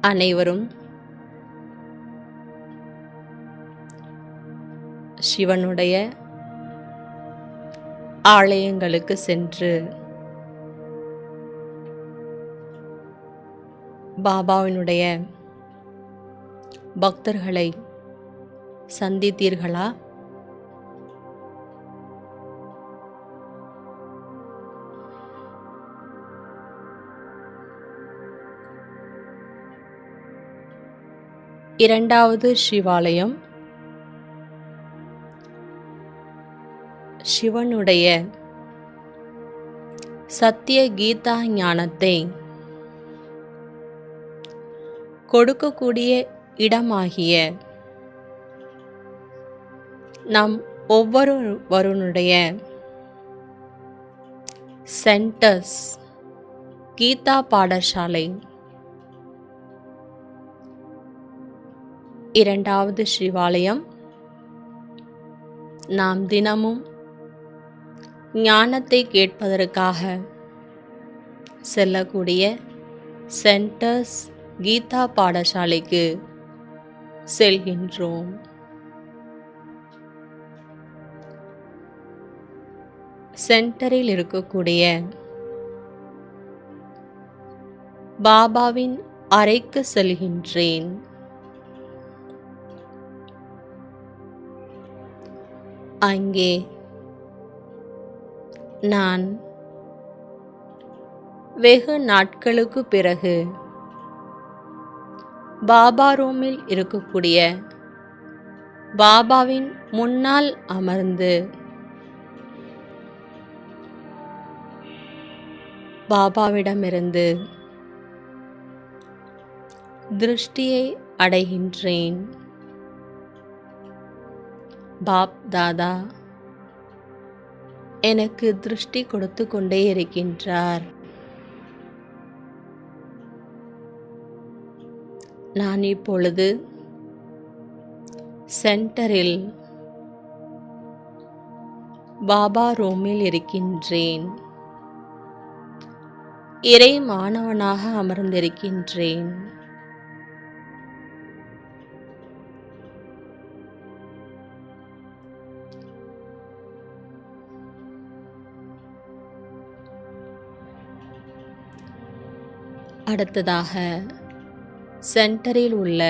அனைவரும் சிவனுடைய ஆலயங்களுக்கு சென்று பாபாவினுடைய பக்தர்களை சந்தித்தீர்களா? இரண்டாவது சிவாலயம் சிவனுடைய சத்திய கீதா ஞானத்தை கொடுக்கக்கூடிய இடமாகிய நம் ஒவ்வொருவருடைய சென்டர்ஸ் கீதா பாடசாலை இரண்டாவது சிவாலயம் நாம் தினமும் ஞானத்தை கேட்பதற்காக செல்லக்கூடிய சென்டர்ஸ் கீதா பாடசாலைக்கு செல்கின்றோம். சென்டரில் இருக்கக்கூடிய பாபாவின் அறைக்கு செல்கின்றேன். அங்கே நான் வெகு நாட்களுக்கு பிறகு பாபா ரூமில் இருக்கக்கூடிய பாபாவின் முன்னால் அமர்ந்து பாபாவிடமிருந்து திருஷ்டியை அடைகின்றேன். பாப் தாதா எனக்கு திருஷ்டி கொடுத்து கொண்டே இருக்கின்றார். நான் இப்பொழுது சென்டரில் பாபா ரூமில் இருக்கின்றேன். இறை மாணவனாக அமர்ந்திருக்கின்றேன். அடுத்ததாக சென்டரில் உள்ள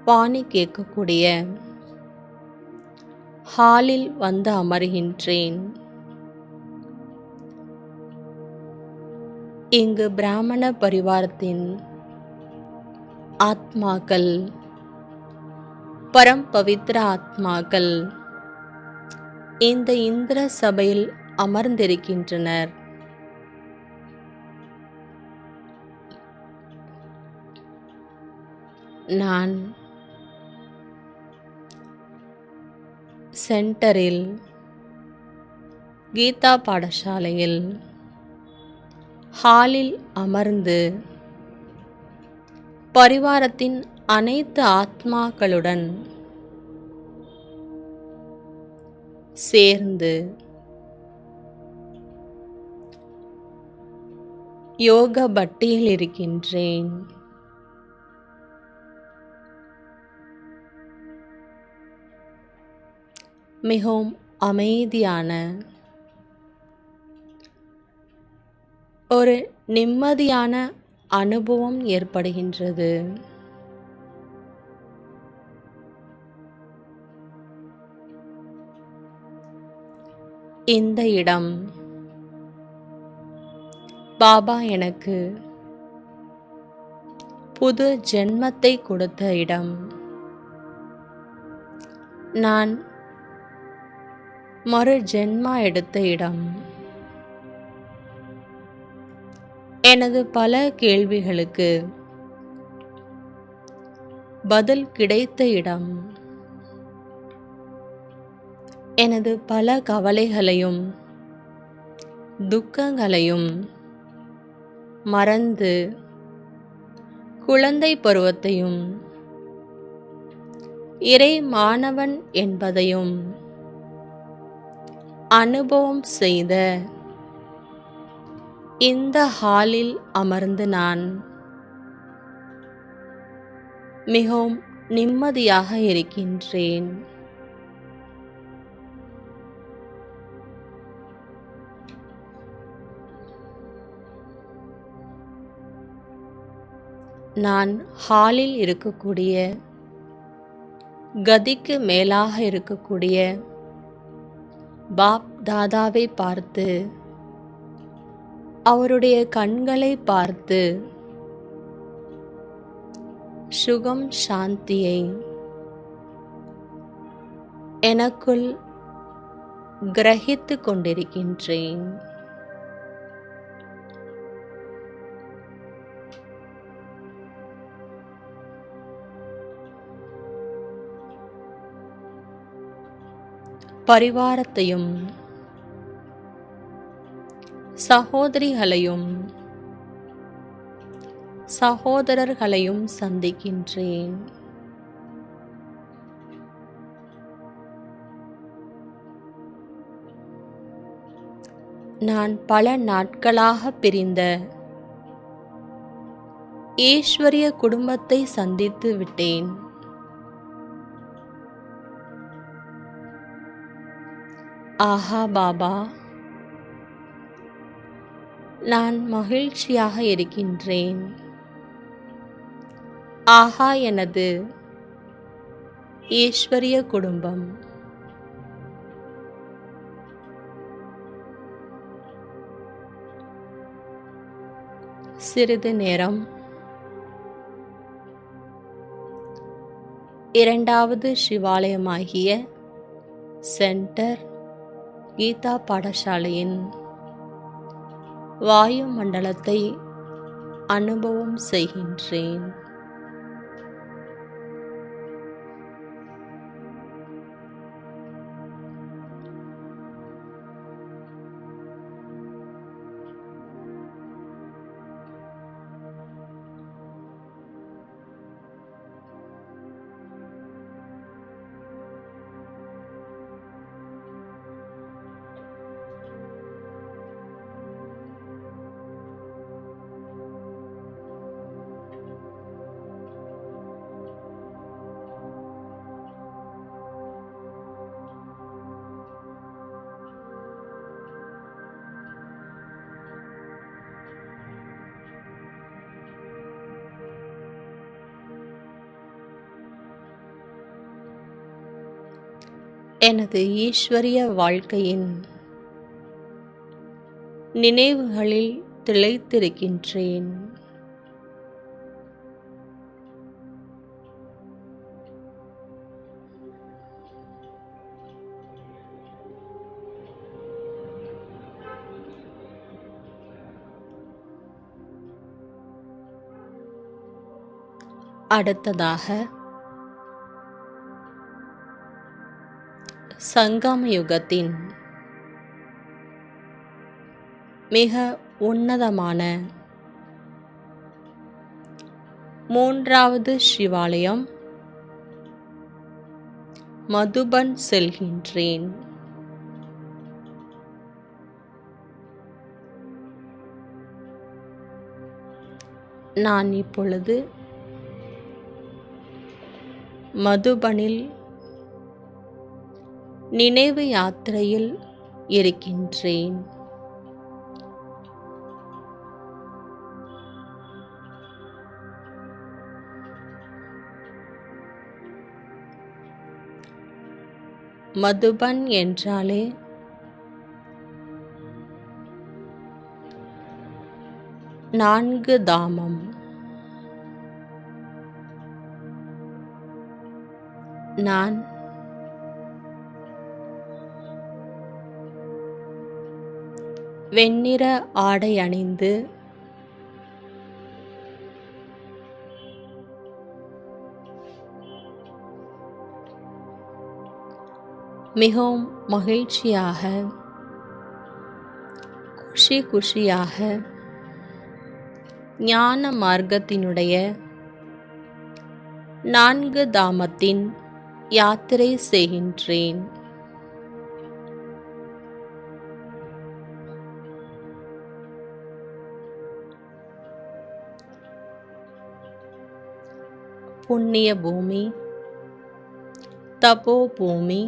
பாணி கேட்கக்கூடிய ஹாலில் வந்து அமர்கின்றேன். இங்கு பிராமண பரிவாரத்தின் ஆத்மாக்கள், பரம் பவித்ர ஆத்மாக்கள் இந்த இந்திர சபையில் அமர்ந்திருக்கின்றனர். நான் சென்டரில் கீதா பாடசாலையில் ஹாலில் அமர்ந்து பரிவாரத்தின் அனைத்து ஆத்மாக்களுடன் சேர்ந்து யோக பட்டியில் இருக்கின்றேன். மிகவும் அமைதியான ஒரு நிம்மதியான அனுபவம் ஏற்படுகின்றது. இந்த இடம் பாபா எனக்கு புது ஜென்மத்தை கொடுத்த இடம். நான் மறு ஜென்மா எடுத்த இடம். எனது பல கேள்விகளுக்கு பதில் கிடைத்த இடம். எனது பல கவலைகளையும் துக்கங்களையும் மறந்து குழந்தை பருவத்தையும் இறை மாணவன் என்பதையும் அனுபவம் செய்த இந்த ஹாலில் அமர்ந்து நான் மிகவும் நிம்மதியாக இருக்கின்றேன். நான் ஹாலில் இருக்கக்கூடிய கதிக்கு மேலாக இருக்கக்கூடிய பாப் தாதாவை பார்த்து, அவருடைய கண்களை பார்த்து சுகம் சாந்தியை எனக்குள் கிரகித்து கொண்டிருக்கின்றேன். பரிவாரத்தையும் சகோதரிகளையும் சகோதரர்களையும் சந்திக்கின்றேன். நான் பல நாட்களாக பிரிந்த ஈஸ்வரிய குடும்பத்தை சந்தித்து விட்டேன். ஆஹா பாபா, நான் மகிழ்ச்சியாக இருக்கின்றேன். ஆஹா எனது ஈஸ்வரிய குடும்பம். சிறிது நேரம் இரண்டாவது சிவாலயமாகிய சென்டர் கீதா பாடசாலையின் வாயு மண்டலத்தை அனுபவம் செய்கின்றேன். எனது ஈஸ்வரிய வாழ்க்கையின் நினைவுகளில் திளைத்திருக்கின்றேன். அடுத்ததாக சங்கம யுகத்தின் மிக உன்னதமான மூன்றாவது சிவாலயம் மதுபன் செல்கின்றேன். நான் இப்பொழுது மதுபனில் நினைவு யாத்திரையில் இருக்கின்றேன். மதுபன் என்றாலே நான்கு தாமம். நான் வெண்ணிற ஆடை அணிந்து மிகவும் மகிழ்ச்சியாக குஷியாக ஞான மார்க்கத்தினுடைய நான்கு தாமத்தின் யாத்திரை செய்கின்றேன். புண்ணிய பூமி, தபோ பூமி,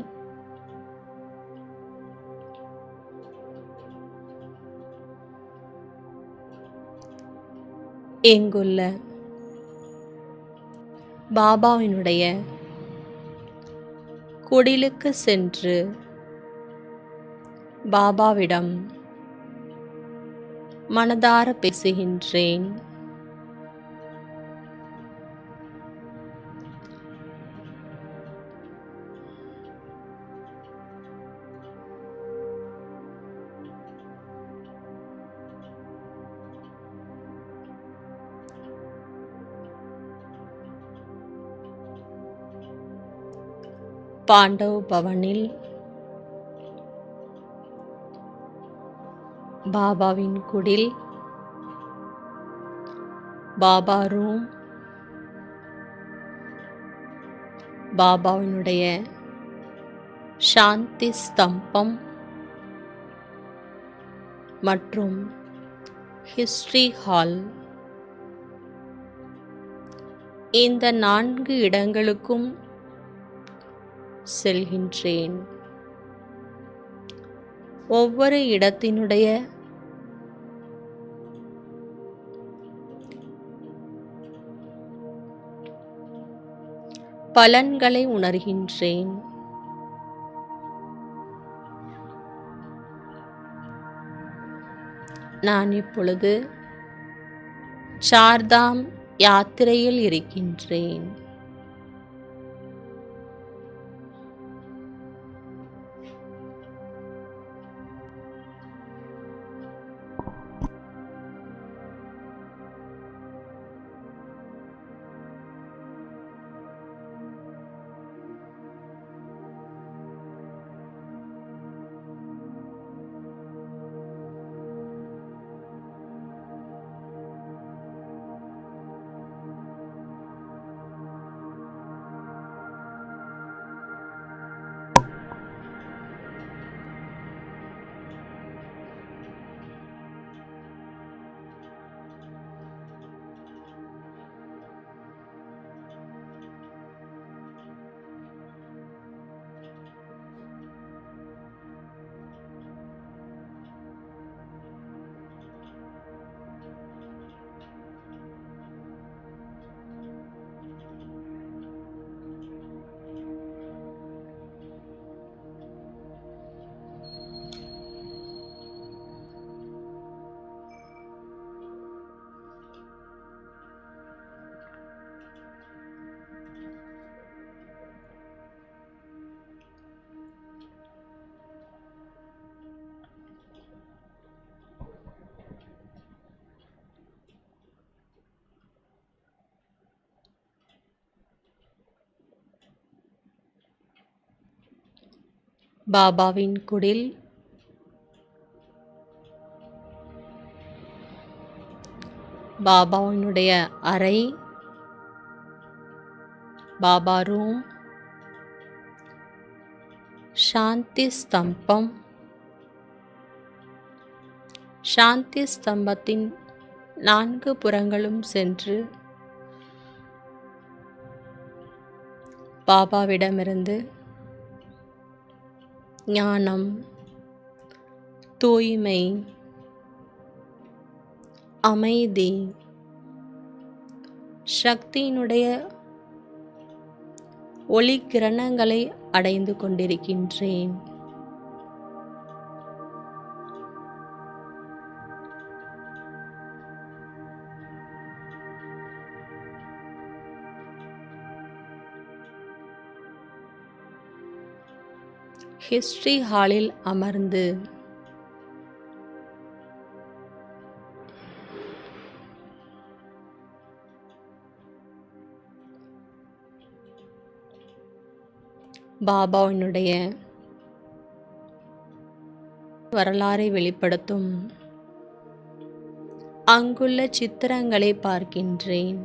இங்குள்ள பாபாவினுடைய குடிலுக்கு சென்று பாபாவிடம் மனதார பேசுகின்றேன். பாண்டவ் பவனில் பாபாவின் குடில், பாபா ரூம், பாபாவினுடைய சாந்தி ஸ்தம்பம் மற்றும் ஹிஸ்டரி ஹால், இந்த 4 இடங்களுக்கும் செல்கின்றேன். ஒவ்வொரு இடத்தினுடைய பலன்களை உணர்கின்றேன். நான் இப்பொழுது சார்தாம் யாத்திரையில் இருக்கின்றேன். பாபாவின் குடில், பாபாவினுடைய அறை, பாபா ரூம், சாந்தி ஸ்தம்பம், சாந்தி ஸ்தம்பத்தின் 4 புறங்களும் சென்று பாபாவிடமிருந்து ஞானம், தூய்மை, அமைதி, சக்தியினுடைய ஒளி கிரணங்களை அடைந்து கொண்டிருக்கின்றேன். ஹிஸ்டரி ஹாலில் அமர்ந்து பாபாவினுடைய வரலாறை வெளிப்படுத்தும் அங்குள்ள சித்திரங்களை பார்க்கின்றேன்.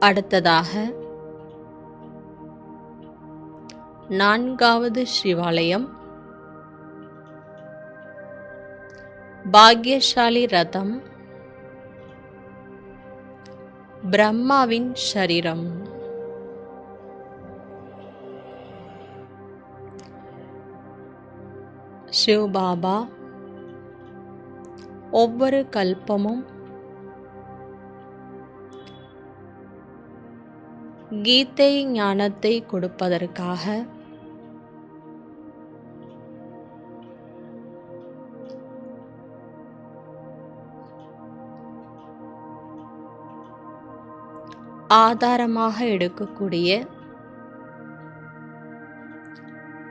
அடுத்ததாக 4வது சிவாலயம், பாக்யசாலி ரதம், பிரம்மாவின் சரீரம். சிவபாபா ஒவ்வொரு கல்பமும் கீதை ஞானத்தை கொடுப்பதற்காக ஆதாரமாக எடுக்கக்கூடிய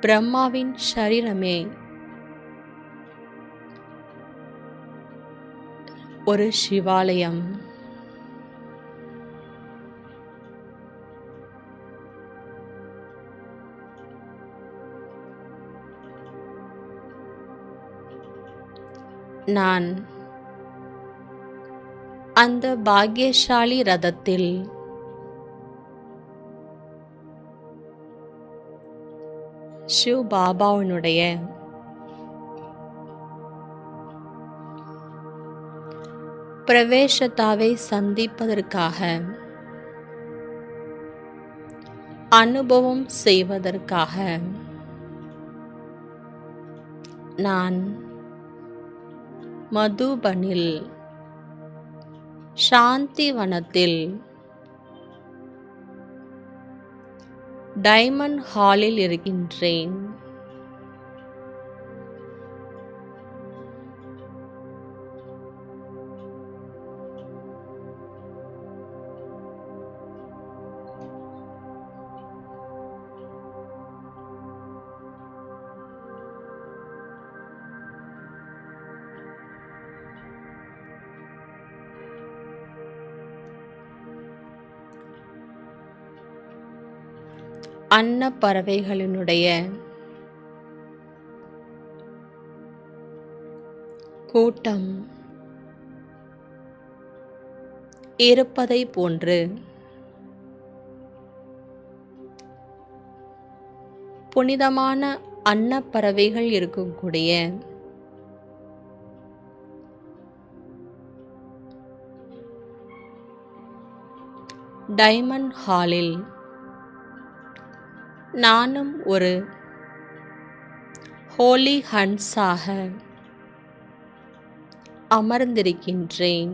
பிரம்மாவின் சரீரமே ஒரு சிவாலயம். நான் அந்த பாக்யசாலி ரதத்தில் சிவ் பாபாவினுடைய பிரவேசத்தாவை சந்திப்பதற்காக, அனுபவம் செய்வதற்காக நான் மதுபனில் சாந்தி வனத்தில் டைமண்ட் ஹாலில் இருக்கின்றேன். அன்னப்பறவைகளினுடைய கூட்டம் இருப்பதை போன்று புனிதமான அன்னப்பறவைகள் இருக்கக்கூடிய டைமண்ட் ஹாலில் நானும் ஒரு ஹோலி ஹன்ஸாக அமர்ந்திருக்கின்றேன்.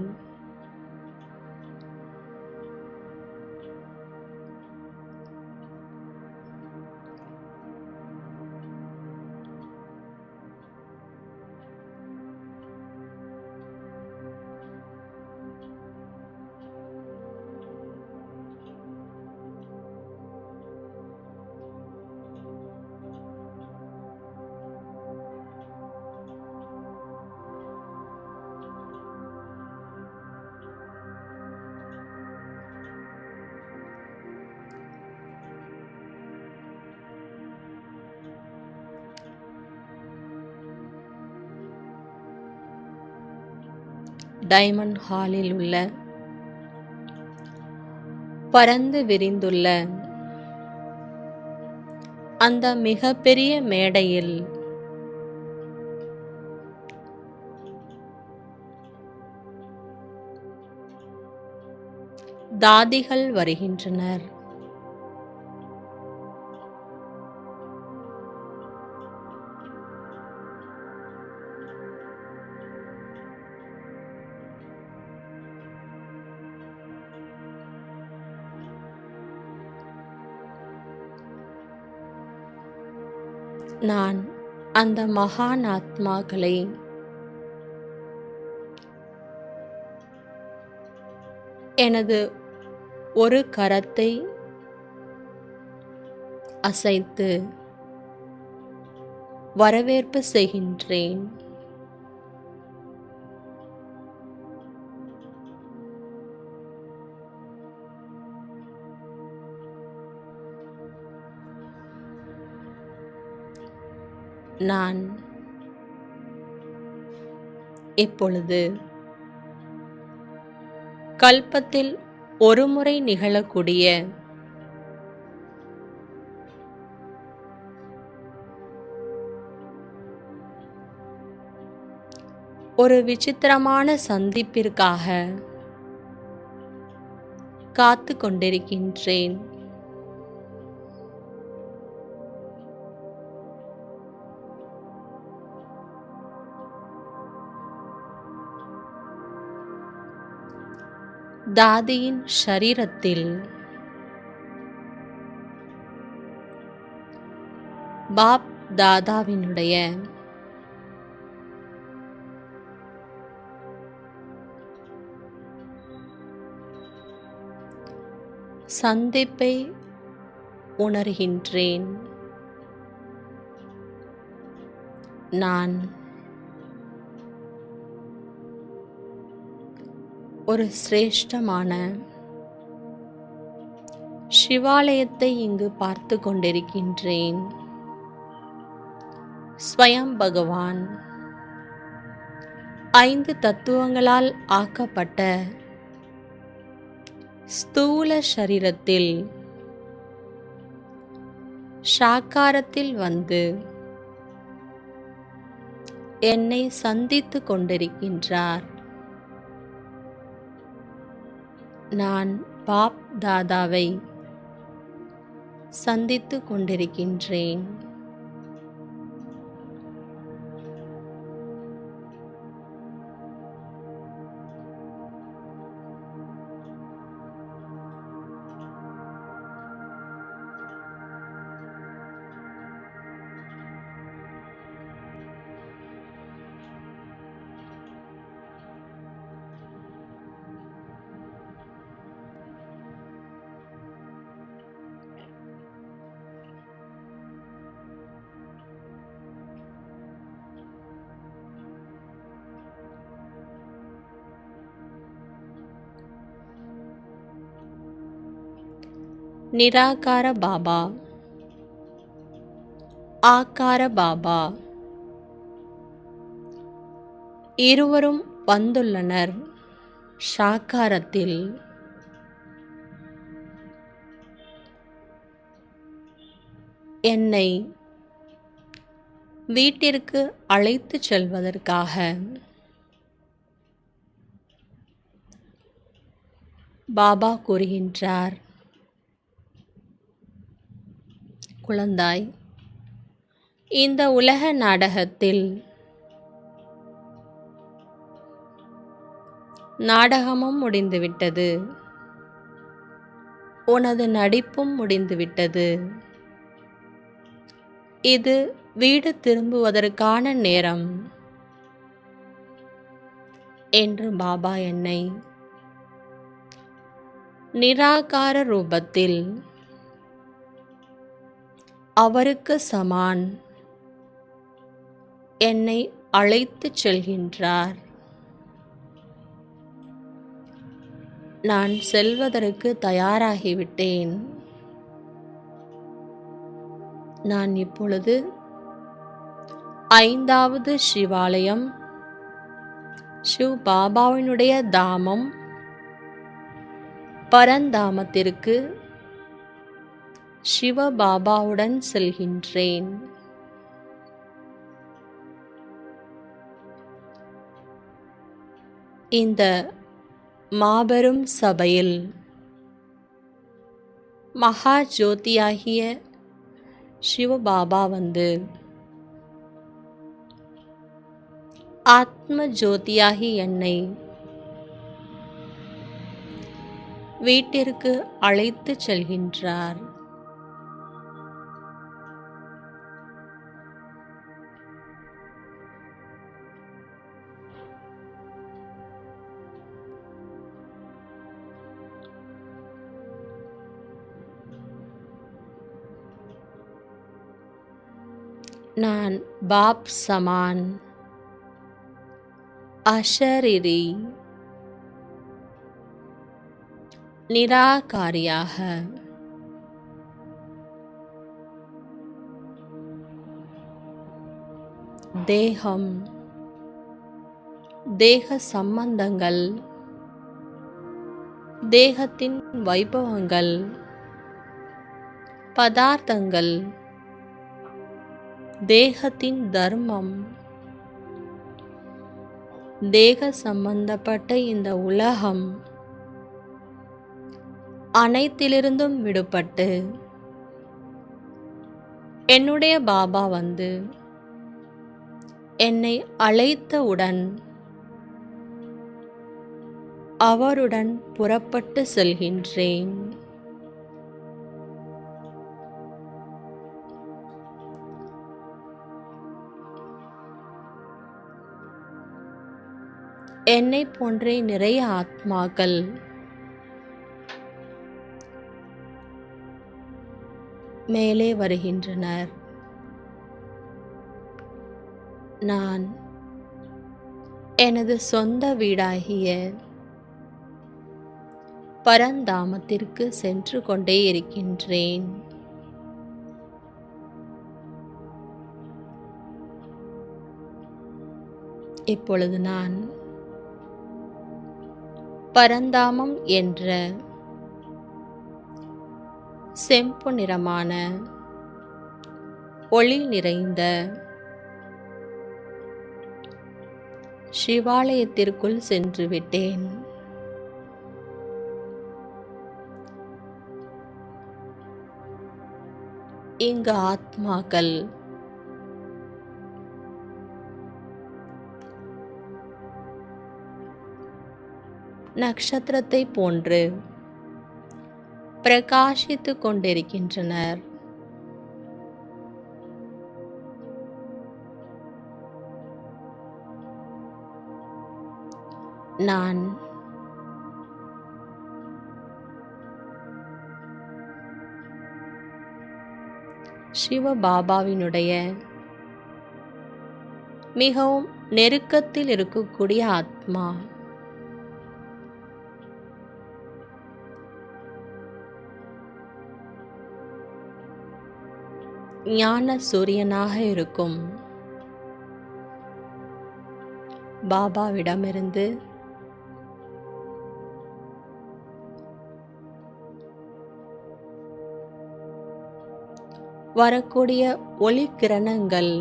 டைமண்ட் ஹாலில் உள்ள பரந்து விரிந்துள்ள அந்த மிகப்பெரிய மேடையில் தாதிகள் வருகின்றனர். நான் அந்த மகான் ஆத்மாக்களை எனது ஒரு கரத்தை அசைத்து வரவேற்பு செய்கின்றேன். நான் இப்பொழுது கல்பத்தில் ஒருமுறை நிகழக்கூடிய ஒரு விசித்திரமான சந்திப்பிற்காக காத்து கொண்டிருக்கின்றேன். தாதியின் ஷரீரத்தில் பாப் தாதாவினுடைய சந்திப்பை உணர்கின்றேன். நான் ஒரு சிரேஷ்டமான சிவாலயத்தை இங்கு பார்த்து கொண்டிருக்கின்றேன். ஸ்வயம் பகவான் 5 தத்துவங்களால் ஆக்கப்பட்ட ஸ்தூல சரீரத்தில் சாக்காரத்தில் வந்து என்னை சந்தித்து கொண்டிருக்கின்றார். நான் பாப் தாதாவை சந்தித்து கொண்டிருக்கின்றேன். நிராகார பாபா, ஆகார பாபா இருவரும் வந்துள்ளனர். சாக்காரத்தில் என்னை வீட்டிற்கு அழைத்துச் செல்வதற்காக பாபா கூறுகின்றார், குழந்தாய், இந்த உலக நாடகத்தில் நாடகமும் முடிந்துவிட்டது, உனது நடிப்பும் முடிந்துவிட்டது. இது வீடு திரும்புவதற்கான நேரம் என்று பாபா என்னை நிராகார ரூபத்தில் அவருக்கு சமான் என்னை அழைத்துச் செல்கின்றார். நான் செல்வதற்கு தயாராகிவிட்டேன். நான் இப்பொழுது 5வது சிவாலயம், சிவ் பாபாவினுடைய தாமம் பரந்தாமத்திற்கு சிவபாபாவுடன் செல்கின்றேன். இந்த மாபெரும் சபையில் மகா ஜோதியாகிய சிவபாபா வந்து ஆத்ம ஜோதியாகி என்னை வீட்டிற்கு அழைத்துச் செல்கின்றார். நான் பாப் சமான் அஷரீரி நிராகாரியாக தேகம், தேக சம்பந்தங்கள், தேகத்தின் வைபவங்கள், பதார்த்தங்கள், தேகத்தின் தர்மம், தேக சம்பந்தப்பட்ட இந்த உலகம் அனைத்திலிருந்தும் விடுபட்டு என்னுடைய பாபா வந்து என்னை அழைத்தவுடன் அவருடன் புறப்பட்டு செல்கின்றேன். என்னை போன்றே நிறைய ஆத்மாக்கள் மேலே வருகின்றனர். நான் எனது சொந்த வீடாகிய பரந்தாமத்திற்கு சென்று கொண்டே இருக்கின்றேன். இப்பொழுது நான் பரந்தாமம் என்ற செம்பு நிறமான ஒளி நிறைந்த சிவாலயத்திற்குள் சென்று விட்டேன். இங்கு ஆத்மாக்கள் நட்சத்திரத்தை போன்று பிரகாசித்துக் கொண்டிருக்கின்றனர். நான் சிவபாபாவினுடைய மிகவும் நெருக்கத்தில் இருக்கக்கூடிய ஆத்மா. ஞான சூரியனாக இருக்கும் பாபாவிடமிருந்து வரக்கூடிய ஒளிக்கிரணங்கள்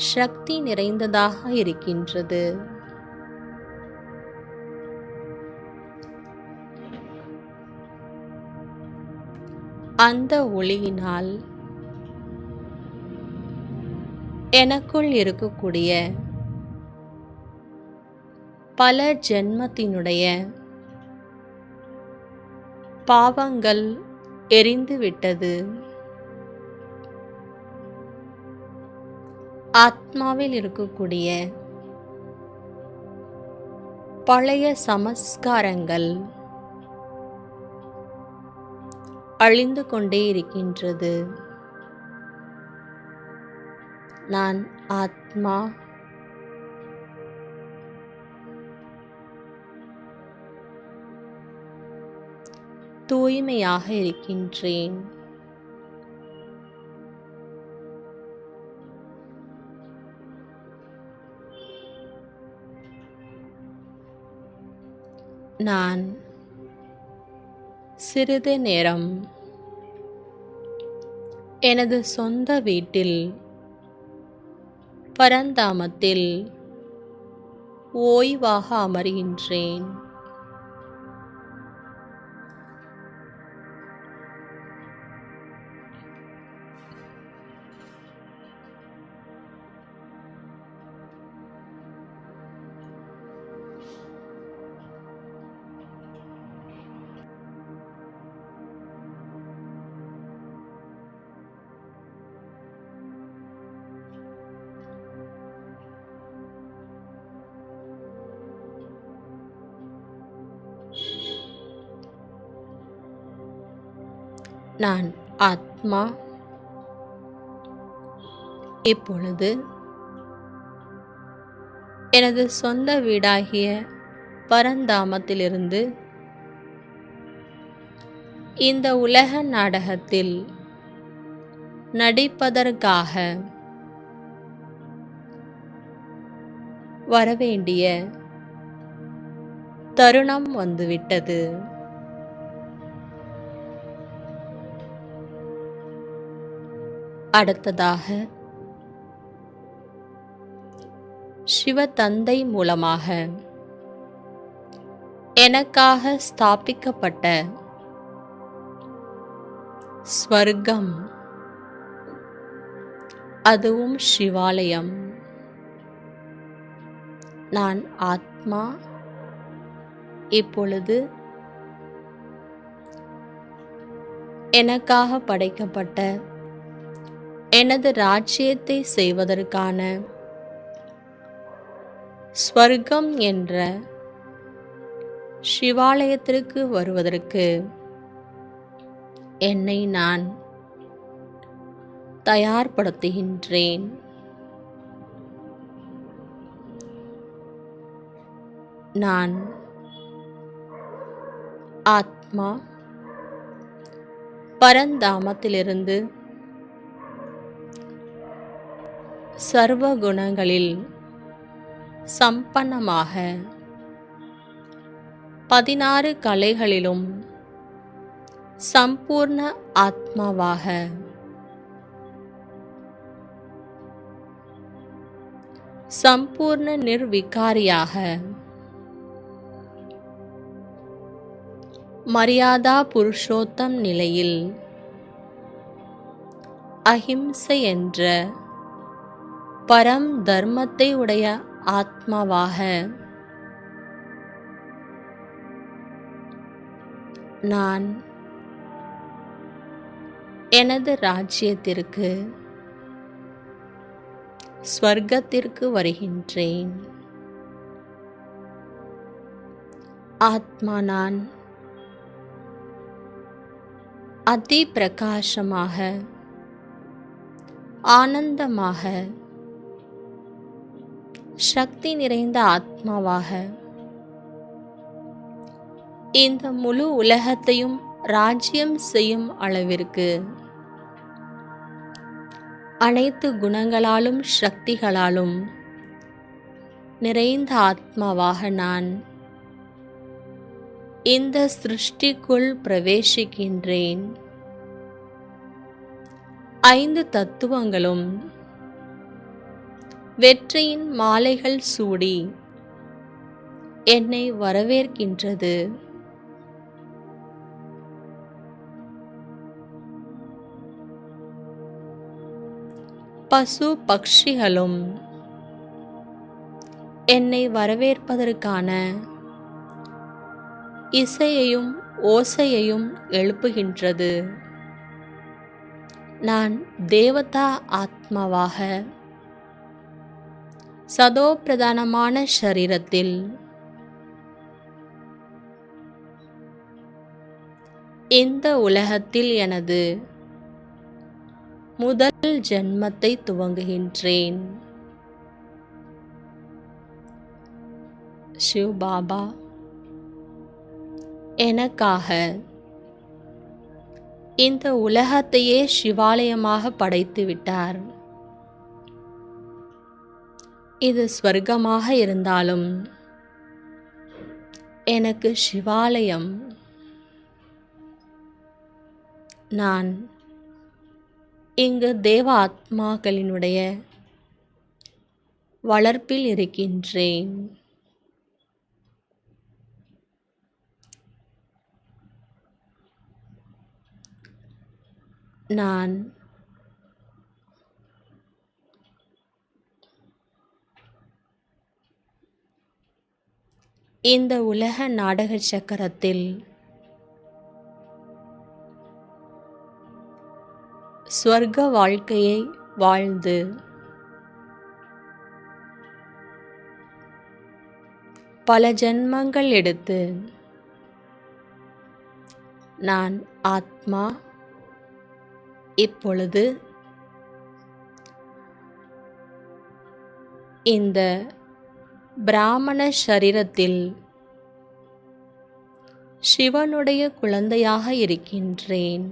சக்தி நிறைந்ததாக இருக்கின்றது. அந்த ஒளியினால் எனக்குள் இருக்கக்கூடிய பல ஜென்மத்தினுடைய பாவங்கள் எரிந்து விட்டது. ஆத்மாவில் இருக்கக்கூடிய பழைய சமஸ்காரங்கள் அழிந்து கொண்டே இருக்கின்றது. நான் ஆத்மா தூய்மையாக இருக்கின்றேன். நான் சிறிது நேரம் எனது சொந்த வீட்டில் பரந்தாமத்தில் ஓய்வாக அமர்கின்றேன். நான் ஆத்மா இப்பொழுது எனது சொந்த வீடாகிய பரந்தாமத்திலிருந்து இந்த உலக நாடகத்தில் நடிப்பதற்காக வரவேண்டிய தருணம் வந்துவிட்டது. அடுத்ததாக சிவதந்தை மூலமாக எனக்காக ஸ்தாபிக்கப்பட்ட ஸ்வர்க்கம், அதுவும் சிவாலயம், நான் ஆத்மா, இப்பொழுது எனக்காக படைக்கப்பட்ட எனது ராஜ்யத்தை செய்வதற்கான ஸ்வர்க்கம் என்ற சிவாலயத்திற்கு வருவதற்கு என்னை நான் தயார்படுத்துகின்றேன். நான் ஆத்மா பரந்தாமத்திலிருந்து சர்வ குணங்களில் சம்பன்னமாக 16 கலைகளிலும் சம்பூர்ண ஆத்மாவாக சம்பூர்ண நிர்விகாரியாக மரியாதா புருஷோத்தம் நிலையில் அஹிம்சை என்ற பரம் தர்மத்தை உடைய ஆத்மாவாக நான் எனது ராஜ்யத்திற்கு ஸ்வர்க்கத்திற்கு வருகின்றேன். ஆத்மா நான் அதி பிரகாசமாக ஆனந்தமாக சக்தி நிறைந்த ஆத்மாவாக இந்த முழு உலகத்தையும் ராஜ்யம் செய்யும் அளவிற்கு அனைத்து குணங்களாலும் சக்திகளாலும் நிறைந்த ஆத்மாவாக நான் இந்த சிருஷ்டிக்குள் பிரவேசிக்கின்றேன். 5 தத்துவங்களும் வெற்றியின் மாலைகள் சூடி என்னை வரவேற்கின்றது. பசு பக்ஷிகளும் என்னை வரவேற்பதற்கான இசையையும் ஓசையையும் எழுப்புகின்றது. நான் தேவதா ஆத்மாவாக சதோ பிரதானமான ஷரீரத்தில் இந்த உலகத்தில் எனது முதல் ஜென்மத்தை துவங்குகின்றேன். சிவ் பாபா எனக்காக இந்த உலகத்தையே சிவாலயமாக படைத்து விட்டார். இது ஸ்வர்க்கமாக இருந்தாலும் எனக்கு சிவாலயம். நான் இங்கு தேவ ஆத்மாக்களினுடைய வளர்ப்பில் இருக்கின்றேன். நான் இந்த உலக நாடக சக்கரத்தில் ஸ்வர்க்க வாழ்க்கையை வாழ்ந்து பல ஜென்மங்கள் எடுத்து நான் ஆத்மா இப்பொழுது இந்த பிராமண சரீரத்தில் சிவனுடைய குழந்தையாக இருக்கின்றேன்.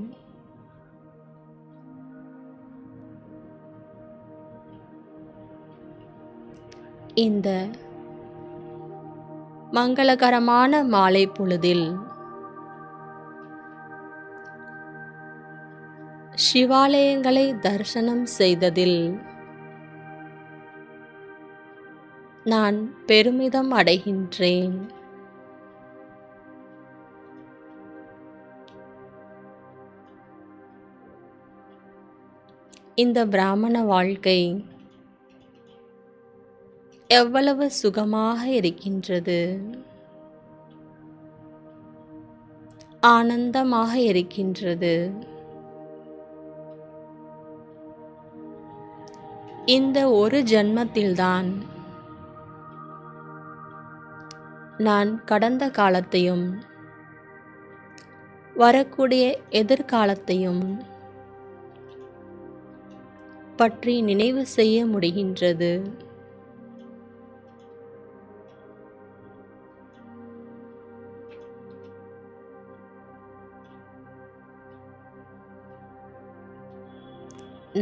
இந்த மங்களகரமான மாலை பொழுதில் சிவாலயங்களை தரிசனம் செய்ததில் நான் பெருமிதம் அடைகின்றேன். இந்த பிராமண வாழ்க்கை எவ்வளவு சுகமாக இருக்கின்றது, ஆனந்தமாக இருக்கின்றது. இந்த ஒரு ஜன்மத்தில்தான் நான் கடந்த காலத்தையும் வரக்கூடிய எதிர்காலத்தையும் பற்றி நினைவு செய்ய முடிகின்றது.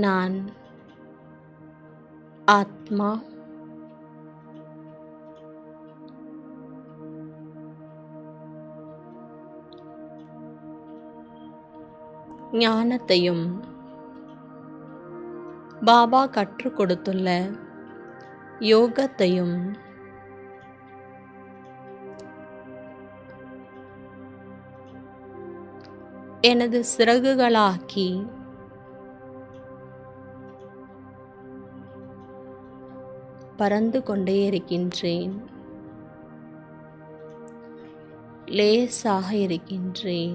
நான் ஆத்மா, ஞானத்தையும் பாபா கற்றுக் கொடுத்துள்ள யோகத்தையும் எனது சிறகுகளாக்கி பறந்து கொண்டே இருக்கின்றேன். லேசாக இருக்கின்றேன்.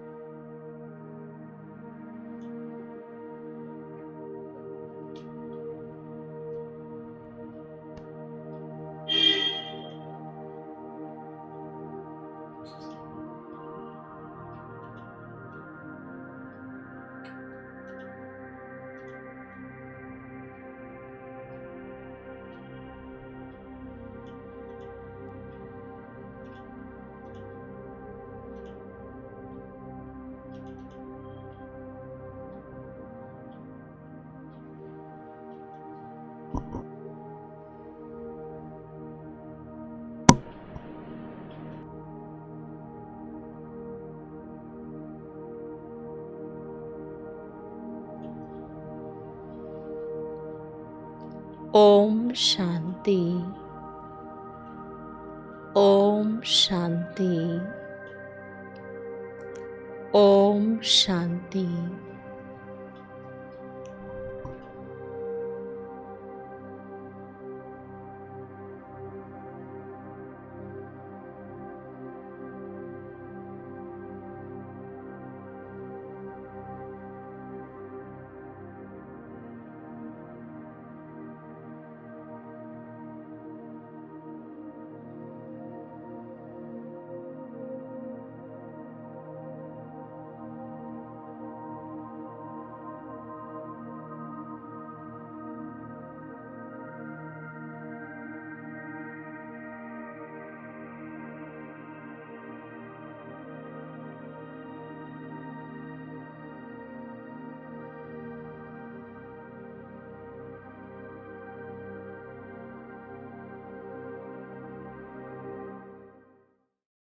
ஓம் சாந்தி. ஓம் சாந்தி. ஓம் சாந்தி.